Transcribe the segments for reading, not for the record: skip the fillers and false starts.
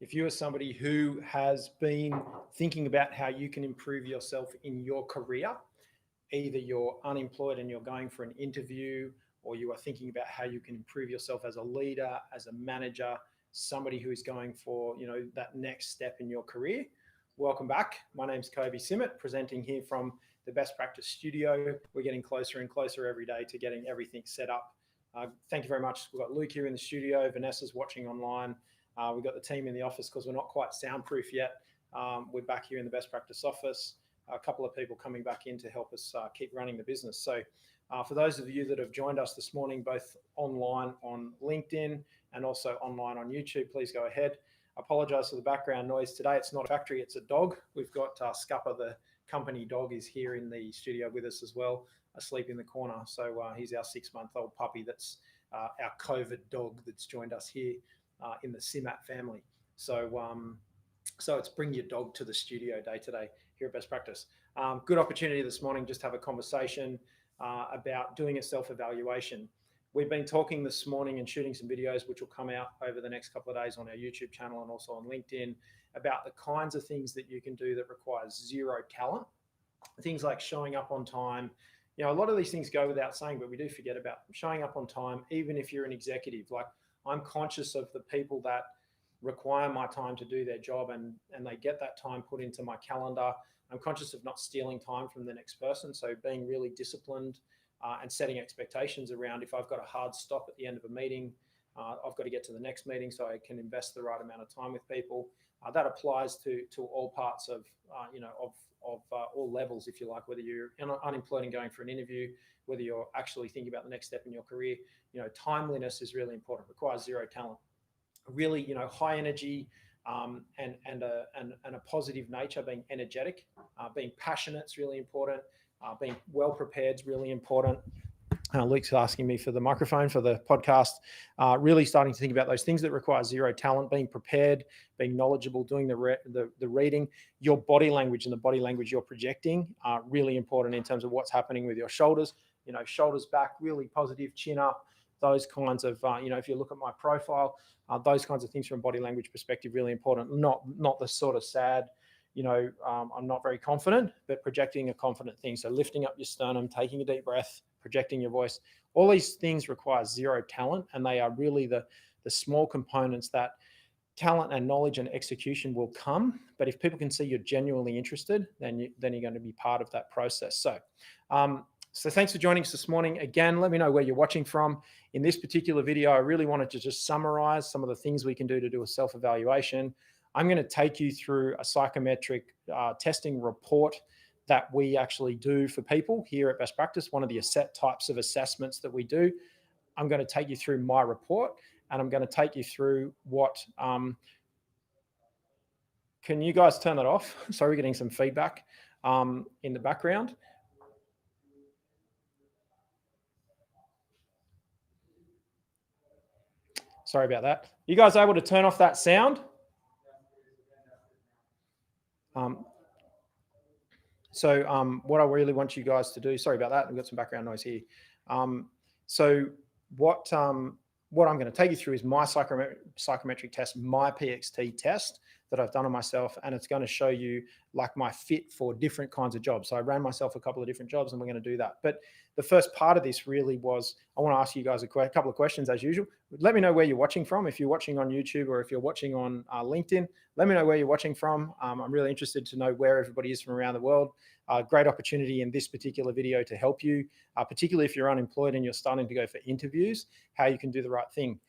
If you are somebody who has been thinking about how you can improve yourself in your career, either you're unemployed and you're going for an interview, or you are thinking about how you can improve yourself as a leader, as a manager, somebody who is going for, that next step in your career, welcome back. My name's Kobi Simmat, presenting here from the Best Practice Studio. We're getting closer and closer every day to getting everything set up. Thank you very much. We've got Luke here in the studio. Vanessa's watching online. We've got the team in the office because we're not quite soundproof yet. We're back here in the Best Practice office. A couple of people coming back in to help us keep running the business. So for those of you that have joined us this morning, both online on LinkedIn and also online on YouTube, please go ahead. I apologize for the background noise today. It's not a factory, it's a dog. We've got Scupper, the company dog, is here in the studio with us as well, asleep in the corner. So he's our 6-month-old puppy that's our COVID dog that's joined us here in the Simmat family. So it's bring your dog to the studio day today here at Best Practice. Good opportunity this morning just to have a conversation about doing a self-evaluation. We've been talking this morning and shooting some videos which will come out over the next couple of days on our YouTube channel and also on LinkedIn about the kinds of things that you can do that requires zero talent. Things like showing up on time. A lot of these things go without saying, but we do forget about showing up on time, even if you're an executive. Like, I'm conscious of the people that require my time to do their job and they get that time put into my calendar. I'm conscious of not stealing time from the next person. So being really disciplined and setting expectations around, if I've got a hard stop at the end of a meeting, I've got to get to the next meeting so I can invest the right amount of time with people. That applies to all parts of all levels, if you like, whether you're unemployed and going for an interview, whether you're actually thinking about the next step in your career. Timeliness is really important. It requires zero talent. Really, high energy and a positive nature, being energetic, being passionate is really important. Being well prepared is really important. Luke's asking me for the microphone for the podcast. Really starting to think about those things that require zero talent, being prepared, being knowledgeable, doing the reading. Your body language and the body language you're projecting are really important in terms of what's happening with your shoulders. Shoulders back, really positive, chin up. Those kinds of, if you look at my profile, those kinds of things from a body language perspective, really important. Not the sort of sad, I'm not very confident, but projecting a confident thing. So lifting up your sternum, taking a deep breath, projecting your voice. All these things require zero talent, and they are really the small components that talent and knowledge and execution will come. But if people can see you're genuinely interested, then you're going to be part of that process. So thanks for joining us this morning. Again, let me know where you're watching from. In this particular video, I really wanted to just summarize some of the things we can do to do a self-evaluation. I'm going to take you through a psychometric testing report that we actually do for people here at Best Practice, one of the types of assessments that we do. I'm going to take you through my report, and I'm going to take you through what... Can you guys turn that off? Sorry, we're getting some feedback in the background. Sorry about that. You guys able to turn off that sound? What I really want you guys to do, sorry about that, we've got some background noise here. So what I'm going to take you through is my psychometric test, my PXT test that I've done on myself, and it's going to show you like my fit for different kinds of jobs. So I ran myself a couple of different jobs, and we're going to do that. But the first part of this really was, I want to ask you guys a couple of questions as usual. Let me know where you're watching from. If you're watching on YouTube or if you're watching on LinkedIn, let me know where you're watching from. I'm really interested to know where everybody is from around the world. Great opportunity in this particular video to help you, particularly if you're unemployed and you're starting to go for interviews, how you can do the right thing.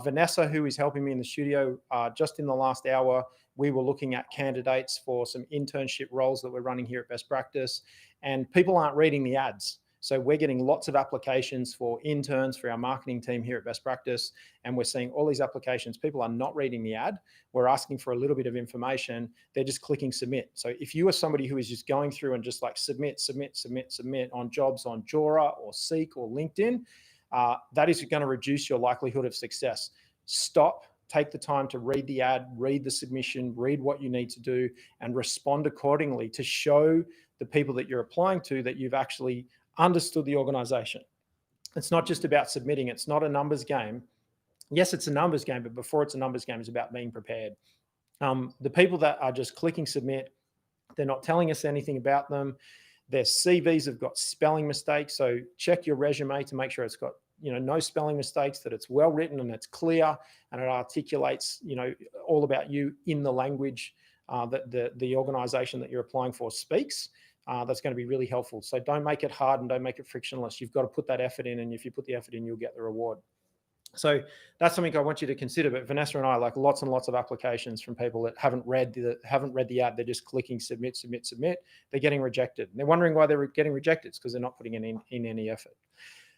Vanessa, who is helping me in the studio, just in the last hour, we were looking at candidates for some internship roles that we're running here at Best Practice, and people aren't reading the ads. So we're getting lots of applications for interns for our marketing team here at Best Practice, and we're seeing all these applications. People are not reading the ad. We're asking for a little bit of information. They're just clicking submit. So if you are somebody who is just going through and just like submit on jobs on Jora or Seek or LinkedIn, that is going to reduce your likelihood of success. Stop, take the time to read the ad, read the submission, read what you need to do, and respond accordingly to show the people that you're applying to that you've actually understood the organization. It's not just about submitting. It's not a numbers game. Yes, it's a numbers game, but before it's a numbers game, it's about being prepared. The people that are just clicking submit, they're not telling us anything about them. Their CVs have got spelling mistakes. So check your resume to make sure it's got, no spelling mistakes, that it's well written and it's clear and it articulates, all about you in the language that the organization that you're applying for speaks. That's going to be really helpful. So don't make it hard and don't make it frictionless. You've got to put that effort in, and if you put the effort in, you'll get the reward. So that's something I want you to consider. But Vanessa and I, like, lots and lots of applications from people that haven't read the ad. They're just clicking submit, submit, submit. They're getting rejected. And they're wondering why they're getting rejected. It's because they're not putting in any effort.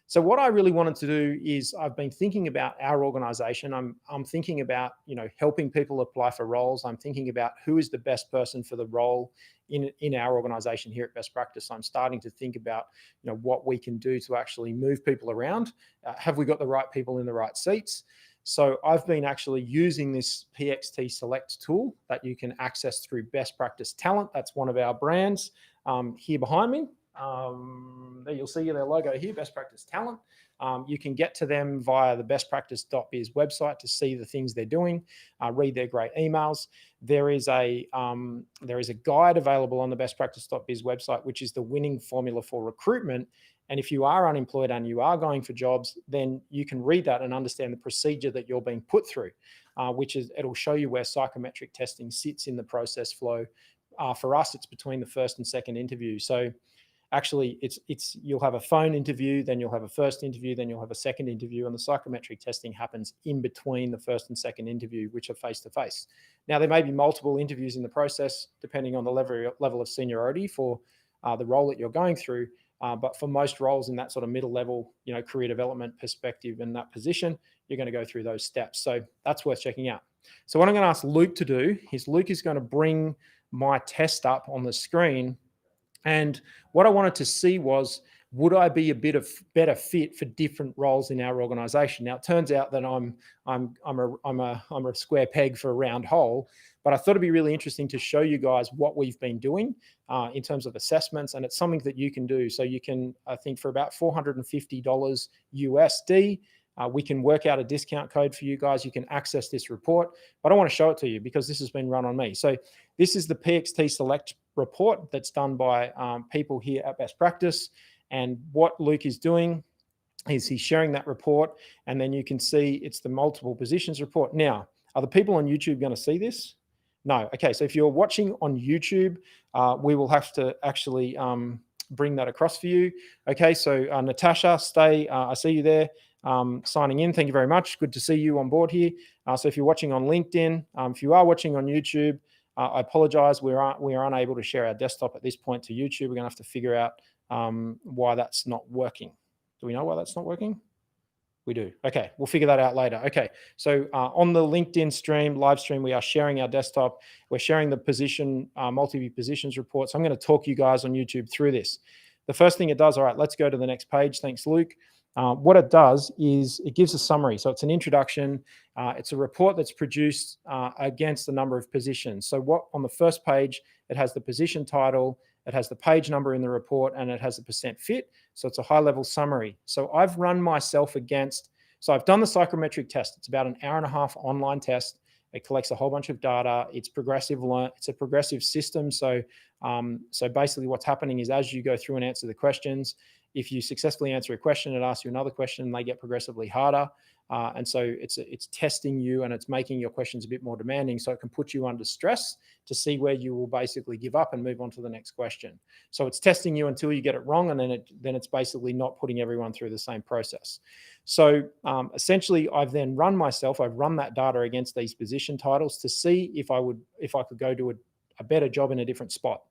So what I really wanted to do is, I've been thinking about our organization. I'm thinking about, helping people apply for roles. I'm thinking about who is the best person for the role in our organization here at Best Practice. I'm starting to think about, what we can do to actually move people around. Have we got the right people in the right seats? So I've been actually using this PXT Select tool that you can access through Best Practice Talent. That's one of our brands here behind me. There you'll see their logo here, Best Practice Talent. You can get to them via the bestpractice.biz website to see the things they're doing, read their great emails. There is a guide available on the bestpractice.biz website, which is the winning formula for recruitment. And if you are unemployed and you are going for jobs, then you can read that and understand the procedure that you're being put through, it'll show you where psychometric testing sits in the process flow. For us, it's between the first and second interview. So actually, you'll have a phone interview, then you'll have a first interview, then you'll have a second interview, and the psychometric testing happens in between the first and second interview, which are face-to-face. Now, there may be multiple interviews in the process, depending on the level of seniority for the role that you're going through. But for most roles in that sort of middle level, career development perspective in that position, you're going to go through those steps. So that's worth checking out. So what I'm going to ask Luke to do is, Luke is going to bring my test up on the screen. And what I wanted to see was, would I be a bit of better fit for different roles in our organization? Now, it turns out that I'm a square peg for a round hole, but I thought it'd be really interesting to show you guys what we've been doing in terms of assessments, and it's something that you can do. So you can, I think, for about $450 USD, we can work out a discount code for you guys. You can access this report, but I want to show it to you because this has been run on me. So this is the PXT Select report that's done by people here at Best Practice. And what Luke is doing is he's sharing that report, and then you can see it's the multiple positions report. Now, are the people on YouTube going to see this? No. Okay, so if you're watching on YouTube, we will have to actually bring that across for you. Okay, so Natasha, stay. I see you there. Signing in. Thank you very much. Good to see you on board here. So if you're watching on LinkedIn, if you are watching on YouTube, I apologize. We are unable to share our desktop at this point to YouTube. We're going to have to figure out why that's not working. Do we know why that's not working? We do. Okay, we'll figure that out later. Okay, so on the LinkedIn live stream, we are sharing our desktop. We're sharing the position, multi-view positions report. So I'm going to talk you guys on YouTube through this. The first thing it does, all right, let's go to the next page. Thanks, Luke. What it does is it gives a summary. So it's an introduction. It's a report that's produced against a number of positions. So what on the first page, it has the position title, it has the page number in the report, and it has the percent fit. So it's a high-level summary. So I've run myself against, so I've done the psychometric test. It's about an hour-and-a-half online test. It collects a whole bunch of data. It's progressive. It's a progressive system. So basically what's happening is, as you go through and answer the questions, if you successfully answer a question, it asks you another question, and they get progressively harder. And so it's testing you, and it's making your questions a bit more demanding, so it can put you under stress to see where you will basically give up and move on to the next question. So it's testing you until you get it wrong, and then it's basically not putting everyone through the same process. So essentially, I've then run that data against these position titles to see if I could go to a better job in a different spot.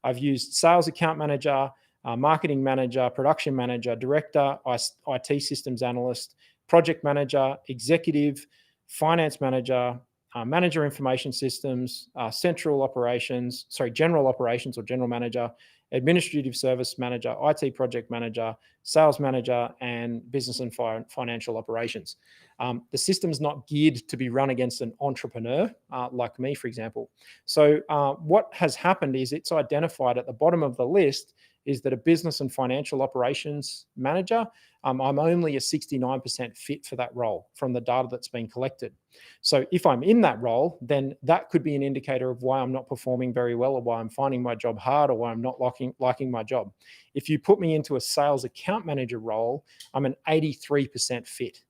I've used sales account manager, marketing manager, production manager, director, IT systems analyst, project manager, executive, finance manager, manager information systems, general operations or general manager, administrative service manager, IT project manager, sales manager, and business and financial operations. The system's not geared to be run against an entrepreneur like me, for example. So what has happened is it's identified at the bottom of the list, is that a business and financial operations manager, I'm only a 69% fit for that role from the data that's been collected. So if I'm in that role, then that could be an indicator of why I'm not performing very well, or why I'm finding my job hard, or why I'm not liking my job. If you put me into a sales account manager role, I'm an 83% fit.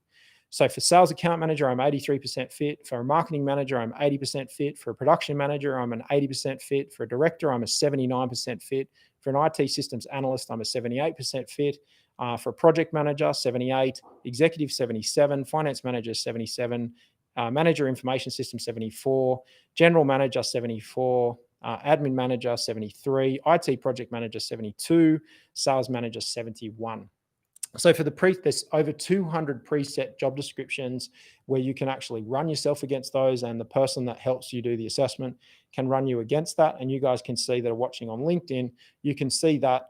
So for sales account manager, I'm 83% fit. For a marketing manager, I'm 80% fit. For a production manager, I'm an 80% fit. For a director, I'm a 79% fit. For an IT systems analyst, I'm a 78% fit. For a project manager, 78. Executive, 77. Finance manager, 77. Manager information system, 74. General manager, 74. Admin manager, 73. IT project manager, 72. Sales manager, 71. So for there's over 200 preset job descriptions where you can actually run yourself against those, and the person that helps you do the assessment can run you against that. And you guys can see that are watching on LinkedIn, you can see that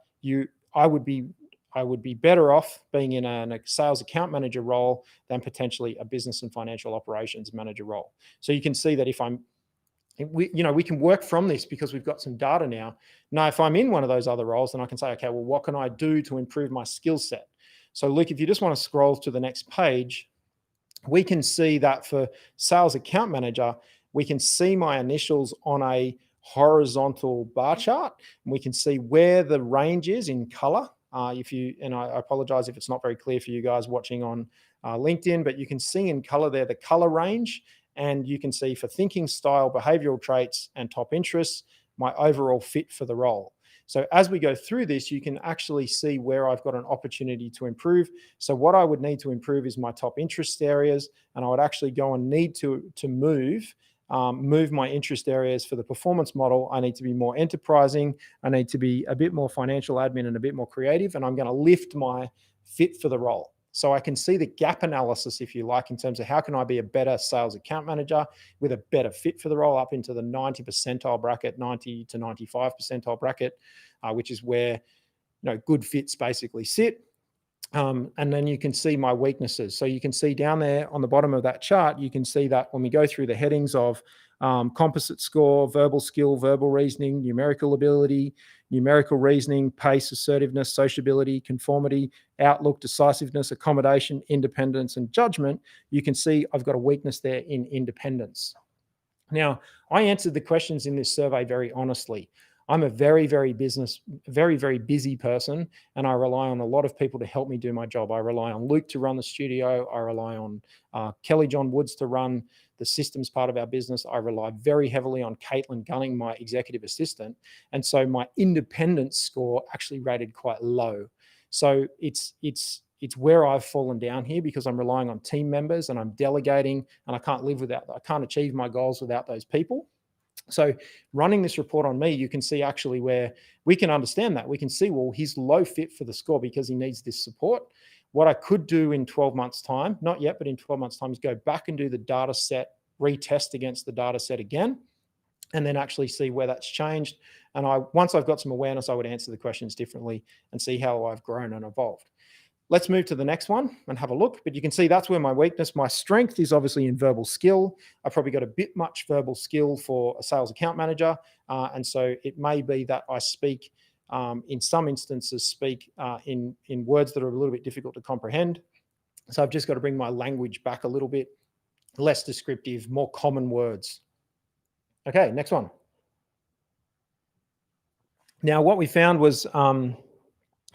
I would be better off being in a sales account manager role than potentially a business and financial operations manager role. So you can see that we can work from this because we've got some data now. Now, if I'm in one of those other roles, then I can say, okay, well, what can I do to improve my skill set? So Luke, if you just want to scroll to the next page, we can see that for sales account manager, we can see my initials on a horizontal bar chart, and we can see where the range is in color. I apologize if it's not very clear for you guys watching on LinkedIn, but you can see in color there the color range, and you can see for thinking style, behavioral traits, and top interests, my overall fit for the role. So as we go through this, you can actually see where I've got an opportunity to improve. So what I would need to improve is my top interest areas, and I would actually go and need to move my interest areas for the performance model. I need to be more enterprising. I need to be a bit more financial admin and a bit more creative, and I'm going to lift my fit for the role. So I can see the gap analysis, if you like, in terms of how can I be a better sales account manager with a better fit for the role, up into the 90 percentile bracket, 90 to 95 percentile bracket, which is where good fits basically sit. And then you can see my weaknesses. So you can see down there on the bottom of that chart, you can see that when we go through the headings of composite score, verbal skill, verbal reasoning, numerical ability, numerical reasoning, pace, assertiveness, sociability, conformity, outlook, decisiveness, accommodation, independence, and judgment, you can see I've got a weakness there in independence. Now, I answered the questions in this survey very honestly. I'm a very, very busy person, and I rely on a lot of people to help me do my job. I rely on Luke to run the studio. I rely on Kelly John Woods to run the systems part of our business. I rely very heavily on Caitlin Gunning, my executive assistant. And so my independence score actually rated quite low. So it's where I've fallen down here, because I'm relying on team members and I'm delegating, and I can't achieve my goals without those people. So running this report on me, you can see actually where we can understand that. We can see, well, he's low fit for the score because he needs this support. What I could do in 12 months' time, not yet, but in 12 months' time, is go back and do the data set, retest against the data set again, and then actually see where that's changed. And once I've got some awareness, I would answer the questions differently and see how I've grown and evolved. Let's move to the next one and have a look. But you can see that's where my weakness, my strength is obviously in verbal skill. I've probably got a bit much verbal skill for a sales account manager. And so it may be that I speak, in some instances, in words that are a little bit difficult to comprehend. So I've just got to bring my language back a little bit, less descriptive, more common words. Okay, next one. Now, what we found was,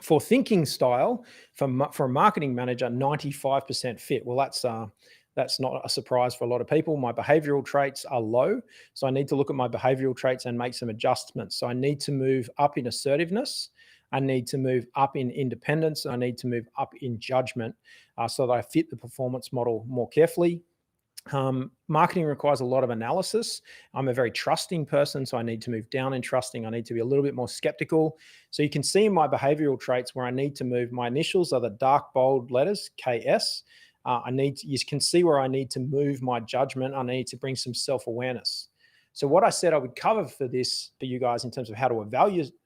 for thinking style, for a marketing manager, 95% fit. Well, that's not a surprise for a lot of people. My behavioral traits are low, so I need to look at my behavioral traits and make some adjustments. So I need to move up in assertiveness. I need to move up in independence. I need to move up in judgment, so that I fit the performance model more carefully. Marketing requires a lot of analysis. I'm a very trusting person, so I need to move down in trusting. I need to be a little bit more skeptical. So you can see in my behavioral traits where I need to move. My initials are the dark bold letters, KS. You can see where I need to move my judgment. I need to bring some self-awareness. So what I said I would cover for you guys in terms of how to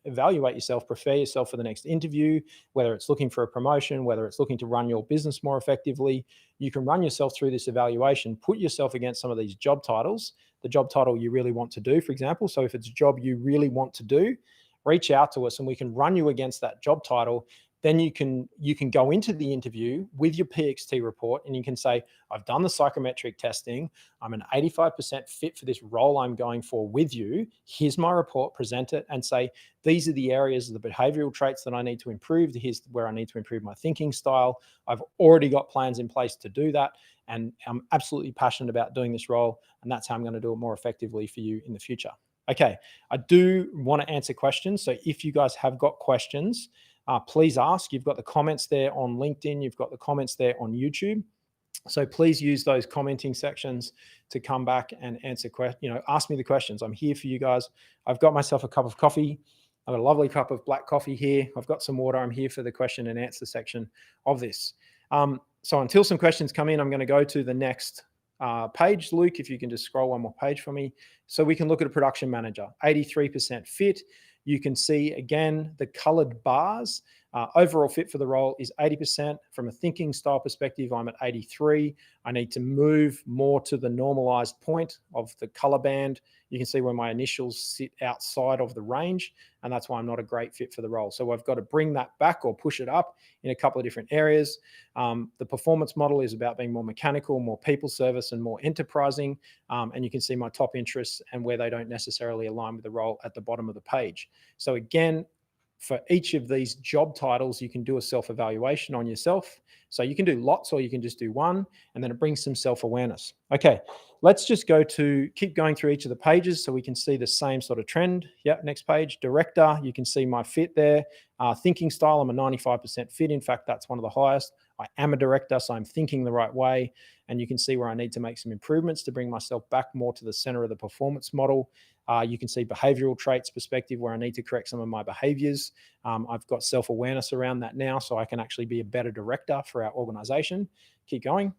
evaluate yourself, prepare yourself for the next interview, whether it's looking for a promotion, whether it's looking to run your business more effectively, you can run yourself through this evaluation, put yourself against some of these job titles, the job title you really want to do, for example. So if it's a job you really want to do, reach out to us and we can run you against that job title. Then you can go into the interview with your PXT report and you can say, I've done the psychometric testing. I'm an 85% fit for this role I'm going for with you. Here's my report, present it and say, these are the areas of the behavioral traits that I need to improve. Here's where I need to improve my thinking style. I've already got plans in place to do that. And I'm absolutely passionate about doing this role. And that's how I'm going to do it more effectively for you in the future. Okay, I do want to answer questions. So if you guys have got questions, please ask. You've got the comments there on LinkedIn. You've got the comments there on YouTube. So please use those commenting sections to come back and answer questions. Ask me the questions. I'm here for you guys. I've got myself a cup of coffee. I've got a lovely cup of black coffee here. I've got some water. I'm here for the question and answer section of this. So until some questions come in, I'm going to go to the next page. Luke, if you can just scroll one more page for me. So we can look at a production manager, 83% fit. You can see, again, the colored bars. Overall fit for the role is 80%. From a thinking style perspective, I'm at 83. I need to move more to the normalized point of the color band. You can see where my initials sit outside of the range, and that's why I'm not a great fit for the role. So I've got to bring that back or push it up in a couple of different areas. The performance model is about being more mechanical, more people service, and more enterprising. And you can see my top interests and where they don't necessarily align with the role at the bottom of the page. So again, for each of these job titles, you can do a self-evaluation on yourself. So you can do lots or you can just do one, and then it brings some self-awareness. Okay, let's just keep going through each of the pages so we can see the same sort of trend. Yeah, next page, director, you can see my fit there. Thinking style, I'm a 95% fit. In fact, that's one of the highest. I am a director, so I'm thinking the right way. And you can see where I need to make some improvements to bring myself back more to the center of the performance model. You can see behavioral traits perspective where I need to correct some of my behaviors. I've got self-awareness around that now, so I can actually be a better director for our organization. Keep going.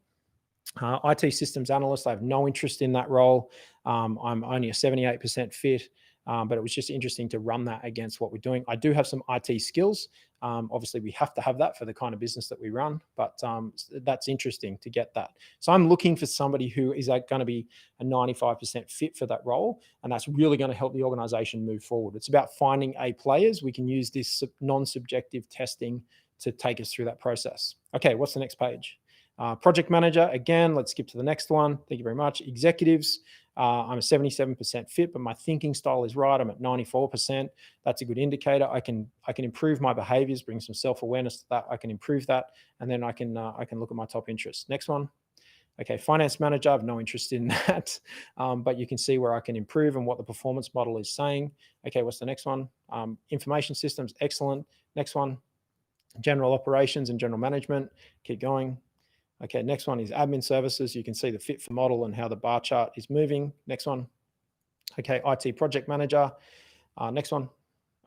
IT systems analyst, I have no interest in that role. I'm only a 78% fit, but it was just interesting to run that against what we're doing. I do have some IT skills. Obviously, we have to have that for the kind of business that we run, but that's interesting to get that. So I'm looking for somebody who is going to be a 95% fit for that role, and that's really going to help the organization move forward. It's about finding A players. We can use this non-subjective testing to take us through that process. Okay, what's the next page? Project manager, again, let's skip to the next one. Thank you very much. Executives, I'm a 77% fit, but my thinking style is right. I'm at 94%. That's a good indicator. I can improve my behaviors, bring some self-awareness to that. I can improve that, and then I can look at my top interests. Next one. Okay, finance manager, I have no interest in that, but you can see where I can improve and what the performance model is saying. Okay, what's the next one? Information systems, excellent. Next one. General operations and general management. Keep going. Okay, next one is admin services. You can see the fit for model and how the bar chart is moving. Next one. Okay, IT project manager. Next one.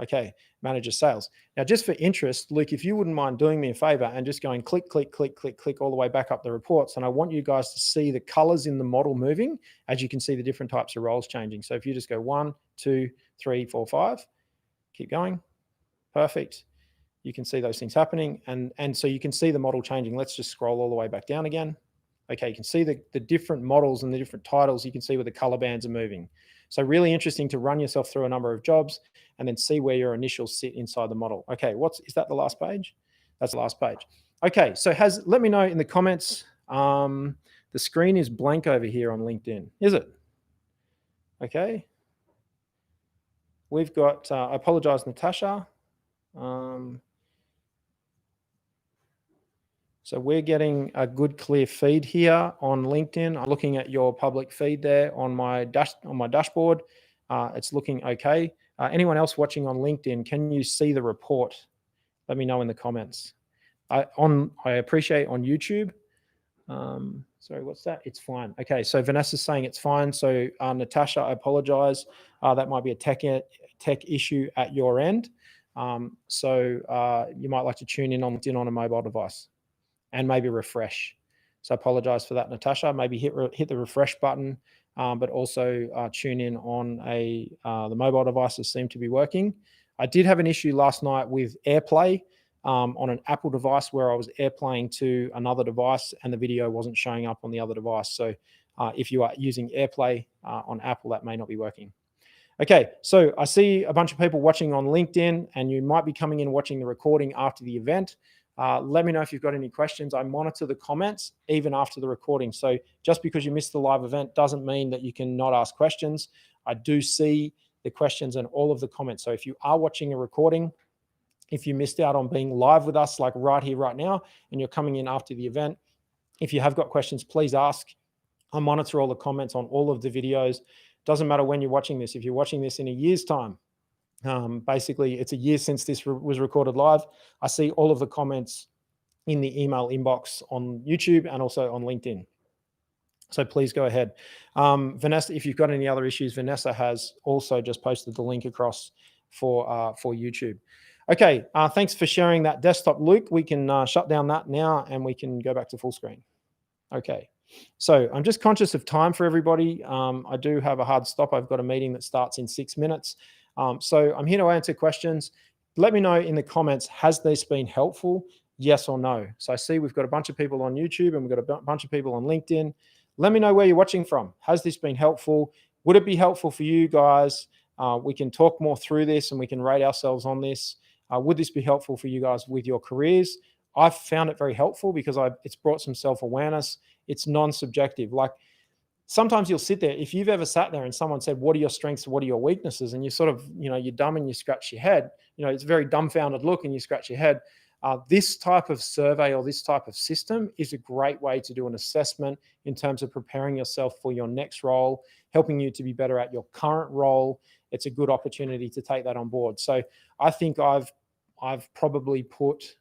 Okay, manager sales. Now, just for interest, Luke, if you wouldn't mind doing me a favor and just going click, click, click, click, click all the way back up the reports. And I want you guys to see the colors in the model moving as you can see the different types of roles changing. So if you just go 1, 2, 3, 4, 5, keep going. Perfect. You can see those things happening. And so you can see the model changing. Let's just scroll all the way back down again. Okay, you can see the different models and the different titles. You can see where the color bands are moving. So really interesting to run yourself through a number of jobs and then see where your initials sit inside the model. Okay, is that the last page? That's the last page. Okay, so let me know in the comments. The screen is blank over here on LinkedIn. Is it? Okay. We've got, I apologize, Natasha. So we're getting a good clear feed here on LinkedIn. I'm looking at your public feed there on my dashboard. It's looking okay. Anyone else watching on LinkedIn, can you see the report? Let me know in the comments. I appreciate on YouTube. Sorry, what's that? It's fine. Okay, so Vanessa's saying it's fine. So Natasha, I apologize. That might be a tech issue at your end. So you might like to tune in on LinkedIn on a mobile device and maybe refresh. So I apologize for that, Natasha. Maybe hit the refresh button, but also tune in on the mobile devices seem to be working. I did have an issue last night with AirPlay on an Apple device where I was AirPlaying to another device and the video wasn't showing up on the other device. So if you are using AirPlay on Apple, that may not be working. Okay, so I see a bunch of people watching on LinkedIn, and you might be coming in watching the recording after the event. Let me know if you've got any questions. I monitor the comments even after the recording. So just because you missed the live event doesn't mean that you can not ask questions. I do see the questions and all of the comments. So if you are watching a recording, if you missed out on being live with us, like right here, right now, and you're coming in after the event, if you have got questions, please ask. I monitor all the comments on all of the videos. Doesn't matter when you're watching this. If you're watching this in a year's time, basically it's a year since this was recorded live, I see all of the comments in the email inbox on YouTube and also on LinkedIn. So please go ahead. Vanessa, if you've got any other issues, Vanessa has also just posted the link across for YouTube. Okay, thanks for sharing that desktop, Luke. We can shut down that now and we can go back to full screen. Okay, so I'm just conscious of time for everybody. I do have a hard stop. I've got a meeting that starts in 6 minutes. So I'm here to answer questions. Let me know in the comments, has this been helpful? Yes or no? So I see we've got a bunch of people on YouTube and we've got a bunch of people on LinkedIn. Let me know where you're watching from. Has this been helpful? Would it be helpful for you guys? We can talk more through this and we can rate ourselves on this. Would this be helpful for you guys with your careers? I've found it very helpful because it's brought some self-awareness. It's non-subjective. Like sometimes you'll sit there, if you've ever sat there and someone said, what are your strengths? What are your weaknesses? And you sort of, you're dumb and you scratch your head. It's a very dumbfounded look and you scratch your head. This type of survey or this type of system is a great way to do an assessment in terms of preparing yourself for your next role, helping you to be better at your current role. It's a good opportunity to take that on board. So I think I've probably put,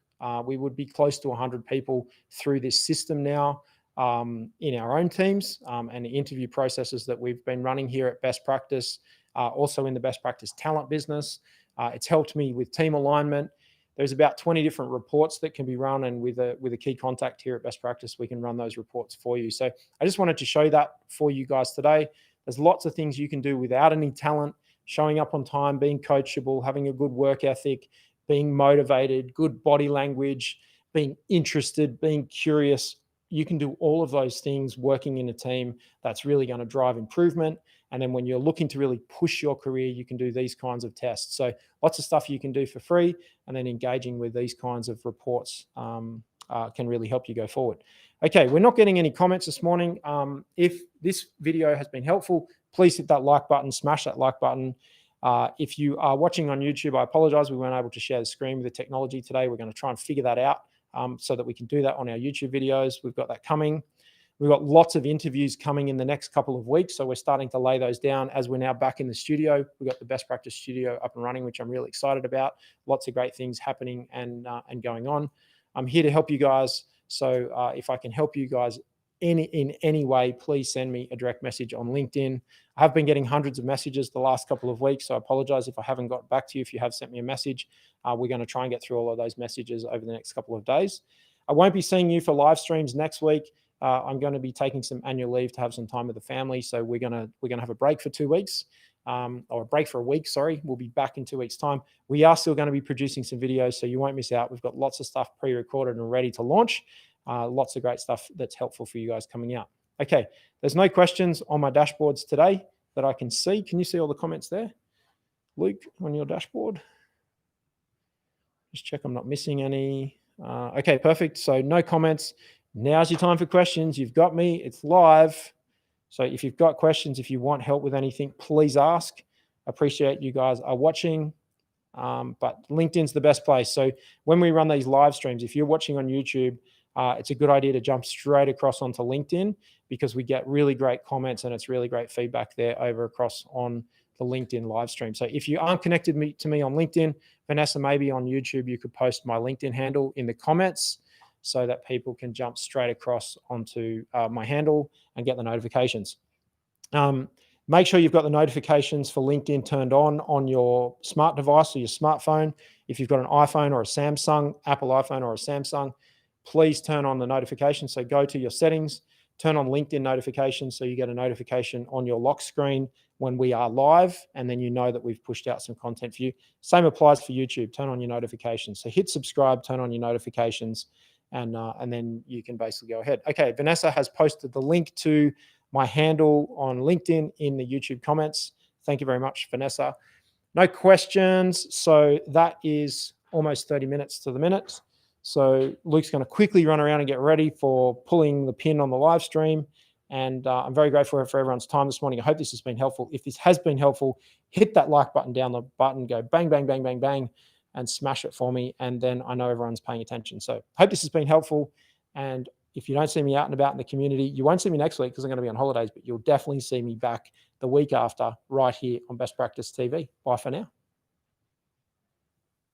we would be close to 100 people through this system now in our own teams and the interview processes that we've been running here at Best Practice, also in the Best Practice talent business. It's helped me with team alignment. There's about 20 different reports that can be run, and with a key contact here at Best Practice, we can run those reports for you. So I just wanted to show that for you guys today. There's lots of things you can do without any talent, showing up on time, being coachable, having a good work ethic, being motivated, good body language, being interested, being curious. You can do all of those things working in a team. That's really going to drive improvement. And then when you're looking to really push your career, you can do these kinds of tests. So lots of stuff you can do for free, and then engaging with these kinds of reports can really help you go forward. Okay, we're not getting any comments this morning. If this video has been helpful, please hit that like button, smash that like button. If you are watching on YouTube, I apologize. We weren't able to share the screen with the technology today. We're going to try and figure that out so that we can do that on our YouTube videos. We've got that coming. We've got lots of interviews coming in the next couple of weeks. So we're starting to lay those down as we're now back in the studio. We've got the Best Practice studio up and running, which I'm really excited about. Lots of great things happening and going on. I'm here to help you guys. So if I can help you guys in any way, please send me a direct message on LinkedIn. I have been getting hundreds of messages the last couple of weeks, so I apologize if I haven't got back to you. If you have sent me a message, we're going to try and get through all of those messages over the next couple of days. I won't be seeing you for live streams next week. I'm going to be taking some annual leave to have some time with the family, so we're going to have a break for 2 weeks, or a break for a week. Sorry, we'll be back in 2 weeks' time. We are still going to be producing some videos, so you won't miss out. We've got lots of stuff pre-recorded and ready to launch. Lots of great stuff that's helpful for you guys coming out. Okay, there's no questions on my dashboards today that I can see. Can you see all the comments there, Luke, on your dashboard? Just check I'm not missing any. Okay, perfect. So no comments. Now's your time for questions. You've got me. It's live. So if you've got questions, if you want help with anything, please ask. Appreciate you guys are watching. But LinkedIn's the best place. So when we run these live streams, if you're watching on YouTube, it's a good idea to jump straight across onto LinkedIn, because we get really great comments and it's really great feedback there over across on the LinkedIn live stream. So if you aren't connected to me on LinkedIn, Vanessa, maybe on YouTube, you could post my LinkedIn handle in the comments so that people can jump straight across onto my handle and get the notifications. Make sure you've got the notifications for LinkedIn turned on your smart device or your smartphone. If you've got an iPhone or a Samsung, Apple iPhone or a Samsung, please turn on the notifications. So go to your settings, turn on LinkedIn notifications so you get a notification on your lock screen when we are live, and then you know that we've pushed out some content for you. Same applies for YouTube. Turn on your notifications. So hit subscribe, turn on your notifications, and then you can basically go ahead. Okay, Vanessa has posted the link to my handle on LinkedIn in the YouTube comments. Thank you very much, Vanessa. No questions. So that is almost 30 minutes to the minute. So Luke's going to quickly run around and get ready for pulling the pin on the live stream. And I'm very grateful for everyone's time this morning. I hope this has been helpful. If this has been helpful, hit that like button down the button, go bang, bang, bang, bang, bang, and smash it for me. And then I know everyone's paying attention. So I hope this has been helpful. And if you don't see me out and about in the community, you won't see me next week because I'm going to be on holidays, but you'll definitely see me back the week after right here on Best Practice TV. Bye for now.